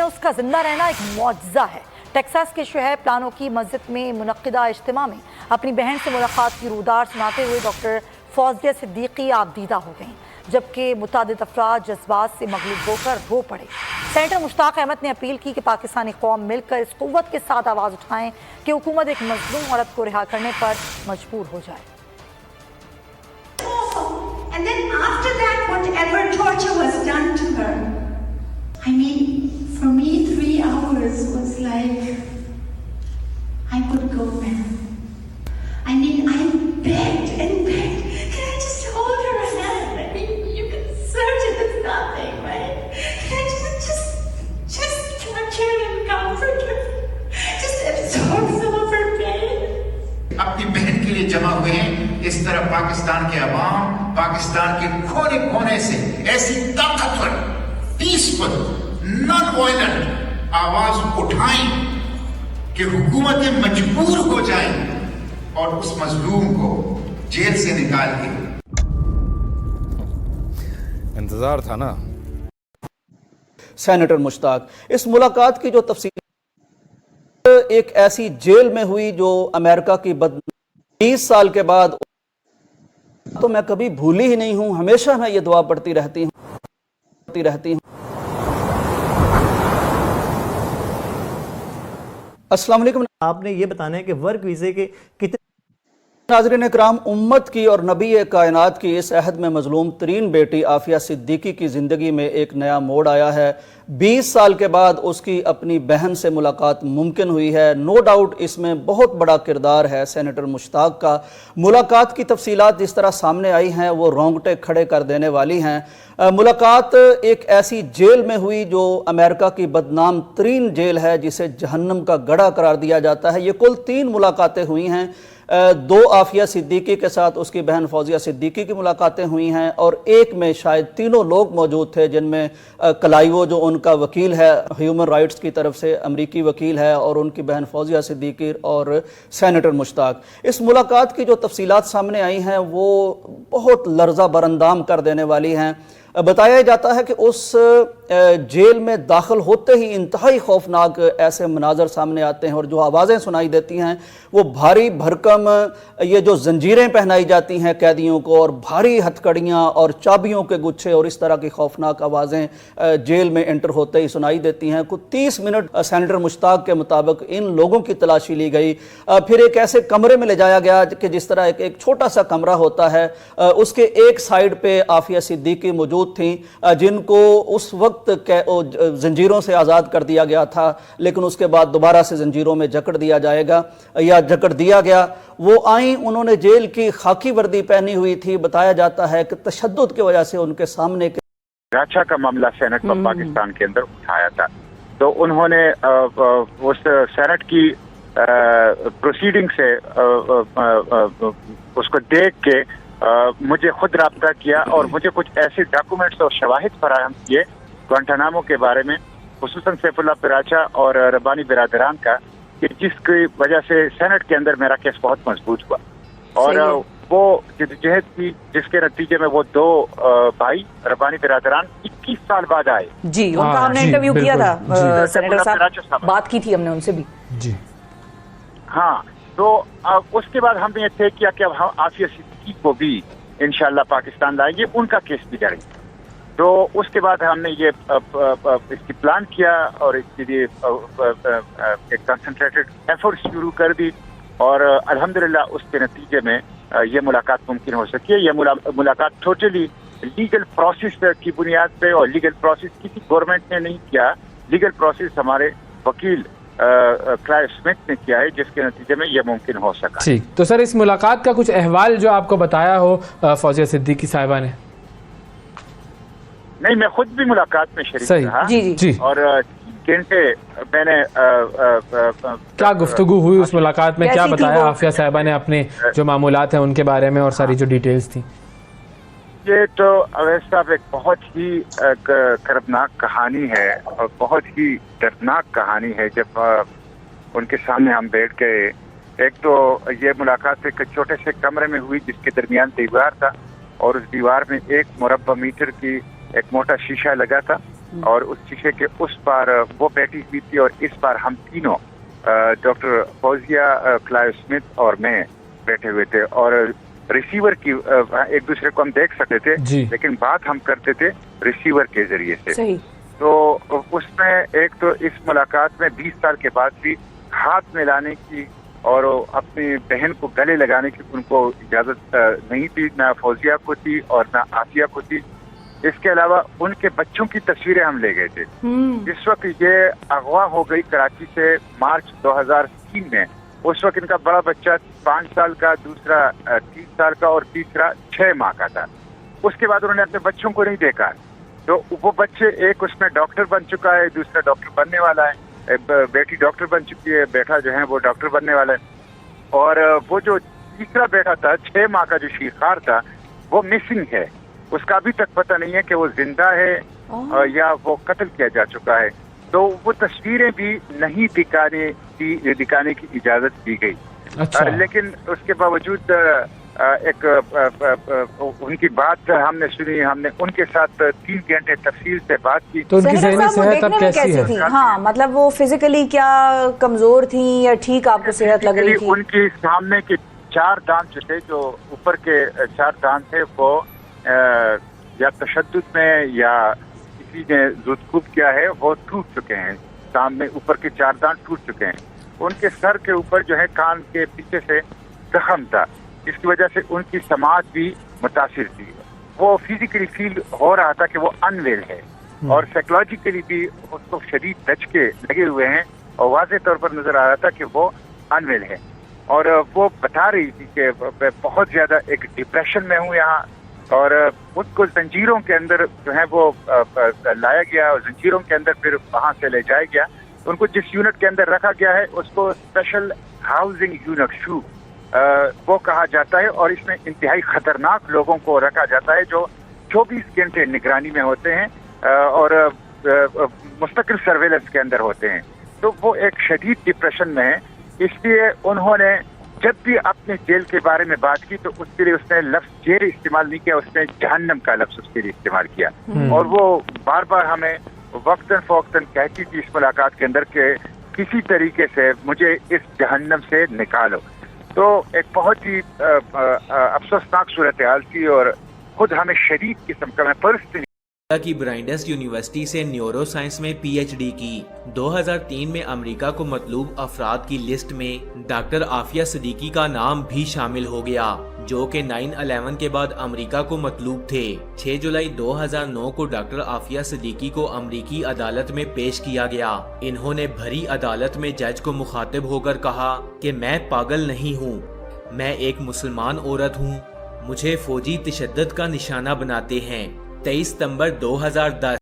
उसका जिंदा रहना एक मौजज़ा है। टेक्सास के शुहैब प्लानो की मस्जिद में मुनक्किदा इज्तिमा में अपनी बहन से मुलाकात की रूदार सुनाते हुए डॉक्टर फौजिया सिद्दीकी आपदीदा हो गईं, जबकि मुतादिद अफराद जज्बात से मगलूब होकर रो पड़े। सेनेटर मुश्ताक अहमद ने अपील की कि पाकिस्तानी कौम मिलकर इस कुव्वत के साथ आवाज़ उठाएं कि हुकूमत एक मजलूम औरत को रिहा करने पर मजबूर हो जाए। And then after that, whatever torture was done to her, I mean, for me, 3 hours was like, I could go mad. I mean, I begged and begged, can I just hold her hand? I mean, you can search it, it's nothing, right? Can I just torture and comfort her? Just absorb some of her pain? अपनी बहन के लिए जमा हुए हैं। इस तरह पाकिस्तान के अवाम पाकिस्तान के कोने कोने से ऐसी ताकतवर, पीसफुल, नॉन वायलेंट आवाज उठाएं कि हुकूमतें मजबूर हो जाएं और उस मजलूम को जेल से निकाल के। इंतजार था ना। सेनेटर मुश्ताक, इस मुलाकात की जो तफसील एक ऐसी जेल में हुई जो अमेरिका की 20 साल के बाद, तो मैं कभी भूली ही नहीं हूं। हमेशा मैं ये दुआ पढ़ती रहती हूं। अस्सलाम वालेकुम। आपने ये बताना है कि वर्क वीजे के कितने नाज़रीन इकराम, उम्मत की और नबी कायनात की इस अहद में मजलूम तरीन बेटी आफिया सिद्दीकी की ज़िंदगी में एक नया मोड़ आया है। 20 साल के बाद उसकी अपनी बहन से मुलाकात मुमकिन हुई है। नो डाउट इसमें बहुत बड़ा किरदार है सेनेटर मुश्ताक का। मुलाकात की तफसीलात जिस तरह सामने आई हैं वो रोंगटे खड़े कर देने वाली हैं। मुलाकात एक ऐसी जेल में हुई जो अमेरिका की बदनाम तरीन जेल है, जिसे जहन्नम का गड़ा करार दिया जाता है। ये कुल 3 मुलाकातें हुई हैं। 2 आफिया सिद्दीकी के साथ उसकी बहन फौजिया सिद्दीकी की मुलाकातें हुई हैं, और एक में शायद 3 लोग मौजूद थे, जिनमें कलाइवो जो उनका वकील है ह्यूमन राइट्स की तरफ से, अमरीकी वकील है, और उनकी बहन फौजिया सिद्दीकी और सेनेटर मुश्ताक। इस मुलाकात की जो तफसीलात सामने आई हैं वो बहुत लर्जा बरंदाम कर देने वाली हैं। बताया जाता है कि उस जेल में दाखिल होते ही इंतहाई खौफनाक ऐसे मनाजर सामने आते हैं, और जो आवाज़ें सुनाई देती हैं वो भारी भरकम, ये जो जंजीरें पहनाई जाती हैं कैदियों को, और भारी हथकड़ियाँ और चाबियों के गुच्छे और इस तरह की खौफनाक आवाज़ें जेल में एंटर होते ही सुनाई देती हैं। कुछ 30 मिनट सेनेटर मुश्ताक के मुताबिक इन लोगों की तलाशी ली गई। फिर एक ऐसे कमरे में ले जाया गया कि जिस तरह एक छोटा सा कमरा होता है, उसके एक साइड पे आफिया सिद्दीकी मौजूद थी, जिनको उस वक्त जंजीरों से आज़ाद कर दिया गया था, लेकिन उसके बाद दोबारा से जंजीरों में जकड़ दिया जाएगा या जकड़ दिया गया। वो आई, उन्होंने जेल की खाकी वर्दी पहनी हुई थी। बताया जाता है कि तशद्दुद की वजह से उनके सामने राचा का मामला सेनेट में पाकिस्तान के अंदर उठाया था, तो उन्होंने उस सेनेट की प्रोसीडिंग से उसको देख के मुझे खुद राब्ता किया और मुझे कुछ ऐसे डॉक्यूमेंट्स और शवाहिद फराहम किए ग्वांटानामो के बारे में, खुसूसन सैफुल्लाह पिराचा और रब्बानी बिरादरान का, कि जिसकी वजह से सेनेट के अंदर मेरा केस बहुत मजबूत हुआ। और वो जद्दोजहद की जिसके नतीजे में वो 2 भाई रब्बानी बिरादरान 21 साल बाद आए। जी, उनका हमने इंटरव्यू किया था, सेनेटर साहब, बात की थी हमने उनसे भी। जी हाँ, तो उसके बाद हमने ये तय किया कि अब हम आफिया सिद्दीकी को भी इंशाल्लाह पाकिस्तान लाएंगे, उनका केस भी लड़ेंगे। तो उसके बाद हमने ये इसकी प्लान किया और इसके लिए एक कंसंट्रेटेड एफर्ट शुरू कर दी, और अल्हम्दुलिल्लाह उसके नतीजे में ये मुलाकात मुमकिन हो सकी है। ये मुलाकात टोटली लीगल प्रोसेस की बुनियाद पे, और लीगल प्रोसेस किसी गवर्नमेंट ने नहीं किया, लीगल प्रोसेस हमारे वकील क्लाइव स्मिथ ने किया है, जिसके नतीजे में यह मुमकिन हो सका। ठीक, तो सर इस मुलाकात का कुछ अहवाल जो आपको बताया हो फौजिया सिद्दीकी साहिबा ने? नहीं, मैं खुद भी मुलाकात में शरीक रहा। जी। और 3 घंटे मैंने क्या गुफ्तगू हुई उस मुलाकात में, क्या बताया आफिया साहिबा ने अपने जो मामूलात हैं उनके बारे में और सारी जो डिटेल्स थी? ये तो अवैध साहब एक बहुत ही कर्बनाक कहानी है और बहुत ही दर्दनाक कहानी है। जब उनके सामने हम बैठ गए, एक तो ये मुलाकात एक छोटे से कमरे में हुई जिसके दरमियान दीवार था, और उस दीवार में 1 मुरब्बा मीटर की एक मोटा शीशा लगा था, اور اس شیشے کے اس پار وہ بیٹھی ہوئی تھی اور اس بار ہم تینوں ڈاکٹر فوزیہ کلائیو اسمتھ اور میں بیٹھے ہوئے تھے اور ریسیور کی ایک دوسرے کو ہم دیکھ سکتے تھے لیکن بات ہم کرتے تھے ریسیور کے ذریعے سے. صحیح. تو اس میں ایک تو اس ملاقات میں 20 سال کے بعد بھی ہاتھ ملانے کی اور اپنی بہن کو گلے لگانے کی ان کو اجازت نہیں تھی, نہ فوزیہ کو تھی اور نہ عافیہ کو تھی. اس کے علاوہ ان کے بچوں کی تصویریں ہم لے گئے تھے. جس وقت یہ اغوا ہو گئی کراچی سے مارچ 2003 میں, اس وقت ان کا بڑا بچہ 5 سال کا, دوسرا 3 سال کا اور تیسرا 6 ماہ کا تھا. اس کے بعد انہوں نے اپنے بچوں کو نہیں دیکھا. تو وہ بچے ایک اس میں ڈاکٹر بن چکا ہے, دوسرا ڈاکٹر بننے والا ہے, بیٹی ڈاکٹر بن چکی ہے, بیٹا جو ہے وہ ڈاکٹر بننے والا ہے. اور وہ جو تیسرا بیٹا تھا 6 ماہ کا جو شیخار تھا وہ مسنگ ہے. اس کا ابھی تک پتہ نہیں ہے کہ وہ زندہ ہے یا وہ قتل کیا جا چکا ہے. تو وہ تصویریں بھی نہیں دکھانے کی اجازت دی گئی. لیکن اس کے باوجود ایک ان کی بات ہم نے سنی, ہم نے ان کے ساتھ 3 گھنٹے تفصیل سے بات کی. تو ان کی ذہنی صحت اب کیسی ہے؟ ہاں, مطلب وہ فزیکلی کیا کمزور تھیں یا ٹھیک آپ کو صحت لگ رہی تھی؟ ان کی سامنے کے 4 دانت جو تھے, جو اوپر کے 4 دانت تھے, وہ یا تشدد میں یا کسی نے زودکوب کیا ہے وہ ٹوٹ چکے ہیں. سامنے اوپر کے 4 دانت ٹوٹ چکے ہیں. ان کے سر کے اوپر جو ہے کان کے پیچھے سے زخم تھا, جس کی وجہ سے ان کی سماعت بھی متاثر تھی. وہ فزیکلی فیل ہو رہا تھا کہ وہ ان ویل ہے اور سائیکولوجیکلی بھی اس کو شدید دھچکے لگے ہوئے ہیں اور واضح طور پر نظر آ رہا تھا کہ وہ ان ویل ہے. اور وہ بتا رہی تھی کہ میں بہت زیادہ ایک ڈپریشن میں ہوں یہاں, اور خود کو زنجیروں کے اندر جو ہے وہ لایا گیا اور زنجیروں کے اندر پھر وہاں سے لے جایا گیا. ان کو جس یونٹ کے اندر رکھا گیا ہے اس کو اسپیشل ہاؤسنگ یونٹ شو وہ کہا جاتا ہے, اور اس میں انتہائی خطرناک لوگوں کو رکھا جاتا ہے جو 24 گھنٹے نگرانی میں ہوتے ہیں اور مستقل سرویلنس کے اندر ہوتے ہیں. تو وہ ایک شدید ڈپریشن میں ہے. اس لیے انہوں نے جب بھی اپنے جیل کے بارے میں بات کی تو اس کے لیے اس نے لفظ جیل استعمال نہیں کیا, اس نے جہنم کا لفظ اس کے لیے استعمال کیا. اور وہ بار بار ہمیں وقتاً فوقتاً کہتی تھی اس ملاقات کے اندر کہ کسی طریقے سے مجھے اس جہنم سے نکالو. تو ایک بہت ہی افسوسناک صورتحال تھی اور خود ہمیں شدید قسم کا, میں پرسنلی کی برائنڈس یونیورسٹی سے نیورو سائنس میں پی ایچ ڈی کی. 2003 میں امریکہ کو مطلوب افراد کی لسٹ میں ڈاکٹر عافیہ صدیقی کا نام بھی شامل ہو گیا, جو کہ 9/11 کے بعد امریکہ کو مطلوب تھے. 6 جولائی 2009 کو ڈاکٹر عافیہ صدیقی کو امریکی عدالت میں پیش کیا گیا. انہوں نے بھری عدالت میں جج کو مخاطب ہو کر کہا کہ میں پاگل نہیں ہوں, میں ایک مسلمان عورت ہوں, مجھے فوجی تشدد کا نشانہ بناتے ہیں. 23 ستمبر 2010